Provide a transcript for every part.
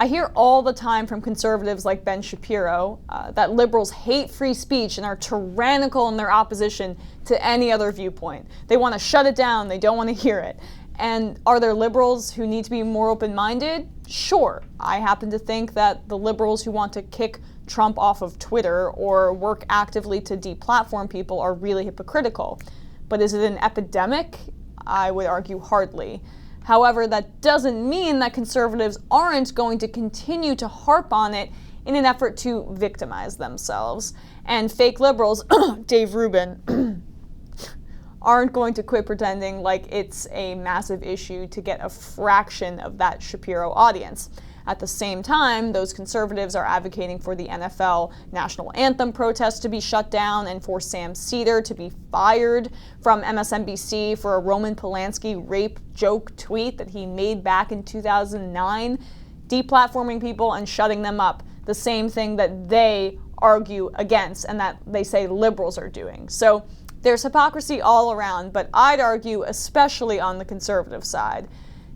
I hear all the time from conservatives like Ben Shapiro that liberals hate free speech and are tyrannical in their opposition to any other viewpoint. They want to shut it down, they don't want to hear it. And are there liberals who need to be more open-minded? Sure. I happen to think that the liberals who want to kick Trump off of Twitter or work actively to deplatform people are really hypocritical. But is it an epidemic? I would argue hardly. However, that doesn't mean that conservatives aren't going to continue to harp on it in an effort to victimize themselves. And fake liberals, Dave Rubin, aren't going to quit pretending like it's a massive issue to get a fraction of that Shapiro audience. At the same time, those conservatives are advocating for the NFL national anthem protest to be shut down and for Sam Seder to be fired from MSNBC for a Roman Polanski rape joke tweet that he made back in 2009, deplatforming people and shutting them up, the same thing that they argue against and that they say liberals are doing. So there's hypocrisy all around, but I'd argue especially on the conservative side.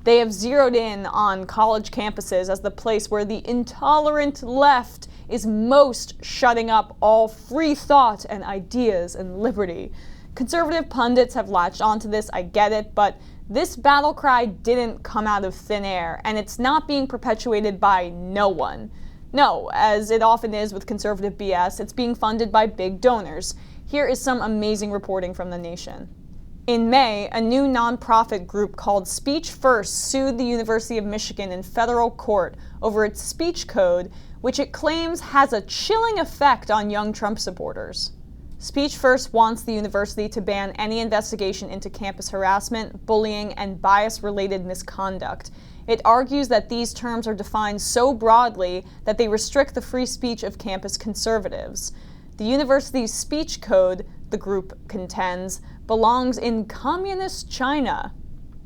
They have zeroed in on college campuses as the place where the intolerant left is most shutting up all free thought and ideas and liberty. Conservative pundits have latched onto this, I get it, but this battle cry didn't come out of thin air, and it's not being perpetuated by no one. No, as it often is with conservative BS, it's being funded by big donors. Here is some amazing reporting from The Nation. In May, a new nonprofit group called Speech First sued the University of Michigan in federal court over its speech code, which it claims has a chilling effect on young Trump supporters. Speech First wants the university to ban any investigation into campus harassment, bullying, and bias-related misconduct. It argues that these terms are defined so broadly that they restrict the free speech of campus conservatives. The university's speech code, the group contends, belongs in communist China.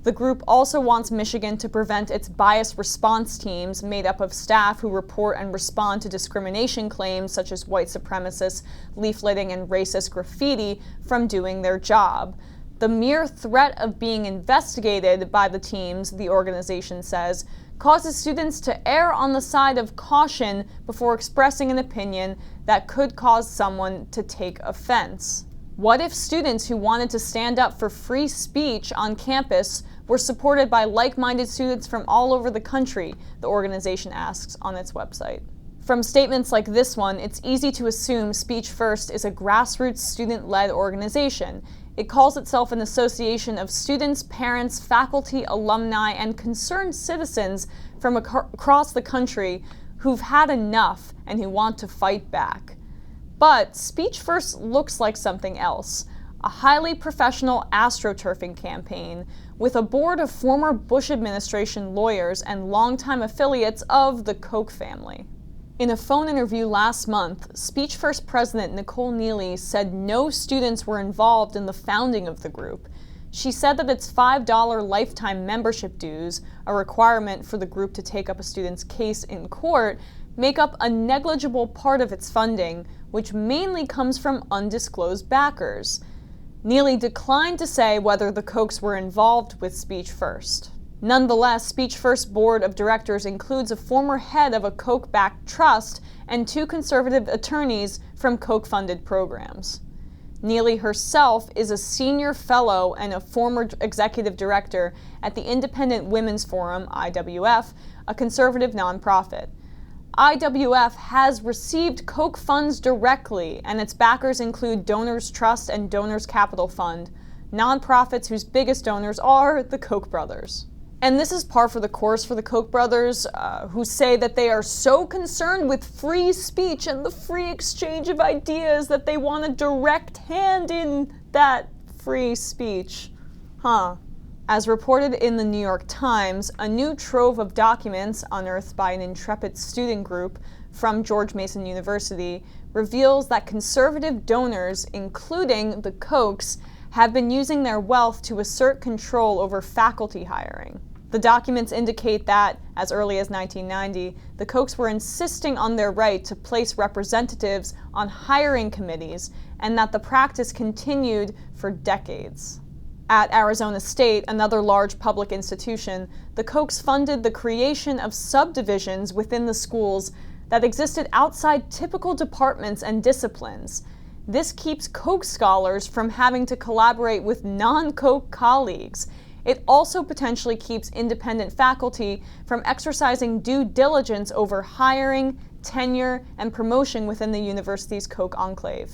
The group also wants Michigan to prevent its bias response teams, made up of staff who report and respond to discrimination claims such as white supremacist leafleting and racist graffiti, from doing their job. The mere threat of being investigated by the teams, the organization says, causes students to err on the side of caution before expressing an opinion that could cause someone to take offense. What if students who wanted to stand up for free speech on campus were supported by like-minded students from all over the country, the organization asks on its website. From statements like this one, it's easy to assume Speech First is a grassroots student-led organization. It calls itself an association of students, parents, faculty, alumni, and concerned citizens from across the country who've had enough and who want to fight back. But Speech First looks like something else, a highly professional astroturfing campaign with a board of former Bush administration lawyers and longtime affiliates of the Koch family. In a phone interview last month, Speech First president Nicole Neily said no students were involved in the founding of the group. She said that its $5 lifetime membership dues, a requirement for the group to take up a student's case in court, make up a negligible part of its funding, which mainly comes from undisclosed backers. Neely declined to say whether the Kochs were involved with Speech First. Nonetheless, Speech First board of directors includes a former head of a Koch-backed trust and 2 conservative attorneys from Koch-funded programs. Neely herself is a senior fellow and a former executive director at the Independent Women's Forum, IWF, a conservative nonprofit. IWF has received Koch funds directly, and its backers include Donors Trust and Donors Capital Fund, nonprofits whose biggest donors are the Koch brothers. And this is par for the course for the Koch brothers, who say that they are so concerned with free speech and the free exchange of ideas that they want a direct hand in that free speech. As reported in the New York Times, a new trove of documents unearthed by an intrepid student group from George Mason University reveals that conservative donors, including the Kochs, have been using their wealth to assert control over faculty hiring. The documents indicate that, as early as 1990, the Kochs were insisting on their right to place representatives on hiring committees, and that the practice continued for decades. At Arizona State, another large public institution, the Kochs funded the creation of subdivisions within the schools that existed outside typical departments and disciplines. This keeps Koch scholars from having to collaborate with non-Koch colleagues. It also potentially keeps independent faculty from exercising due diligence over hiring, tenure, and promotion within the university's Koch enclave.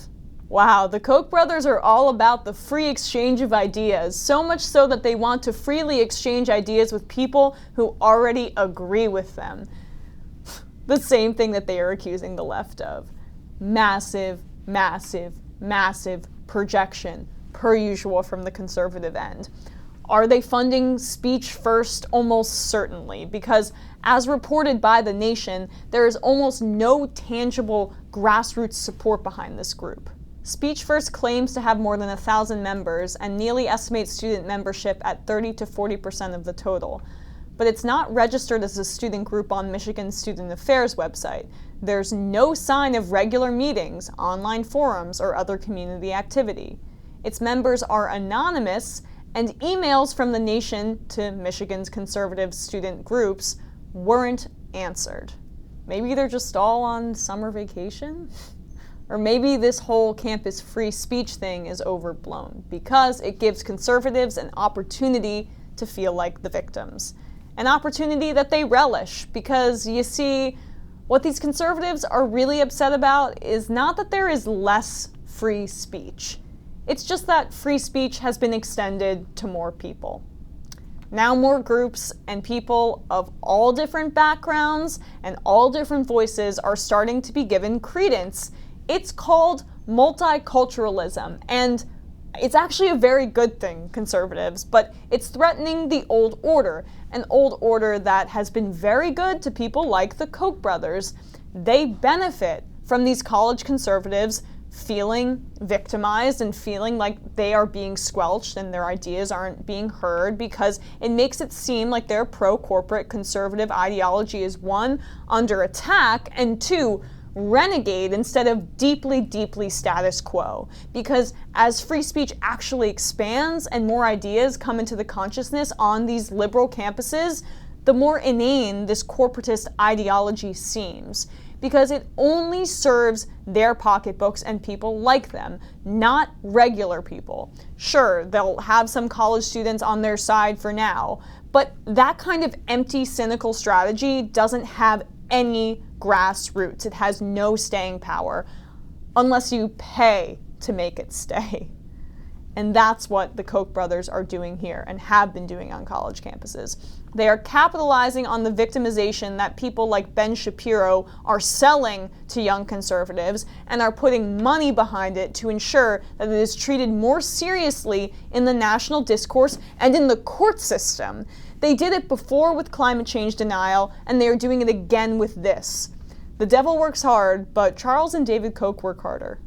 Wow, the Koch brothers are all about the free exchange of ideas, so much so that they want to freely exchange ideas with people who already agree with them. The same thing that they are accusing the left of. Massive, massive, massive projection, per usual from the conservative end. Are they funding speech first? Almost certainly, because as reported by The Nation, there is almost no tangible grassroots support behind this group. Speech First claims to have more than 1,000 members and Neely estimates student membership at 30 to 40% of the total. But it's not registered as a student group on Michigan's Student Affairs website. There's no sign of regular meetings, online forums, or other community activity. Its members are anonymous, and emails from The Nation to Michigan's conservative student groups weren't answered. Maybe they're just all on summer vacation? Or maybe this whole campus free speech thing is overblown because it gives conservatives an opportunity to feel like the victims. An opportunity that they relish because, you see, what these conservatives are really upset about is not that there is less free speech. It's just that free speech has been extended to more people. Now more groups and people of all different backgrounds and all different voices are starting to be given credence. It's called multiculturalism, and it's actually a very good thing, conservatives, but it's threatening the old order, an old order that has been very good to people like the Koch brothers. They benefit from these college conservatives feeling victimized and feeling like they are being squelched and their ideas aren't being heard because it makes it seem like their pro-corporate conservative ideology is, one, under attack, and two, renegade instead of deeply, deeply status quo. Because as free speech actually expands and more ideas come into the consciousness on these liberal campuses, the more inane this corporatist ideology seems. Because it only serves their pocketbooks and people like them, not regular people. Sure, they'll have some college students on their side for now, but that kind of empty, cynical strategy doesn't have any grassroots. It has no staying power unless you pay to make it stay. And that's what the Koch brothers are doing here and have been doing on college campuses. They are capitalizing on the victimization that people like Ben Shapiro are selling to young conservatives and are putting money behind it to ensure that it is treated more seriously in the national discourse and in the court system. They did it before with climate change denial, and they are doing it again with this. The devil works hard, but Charles and David Koch work harder.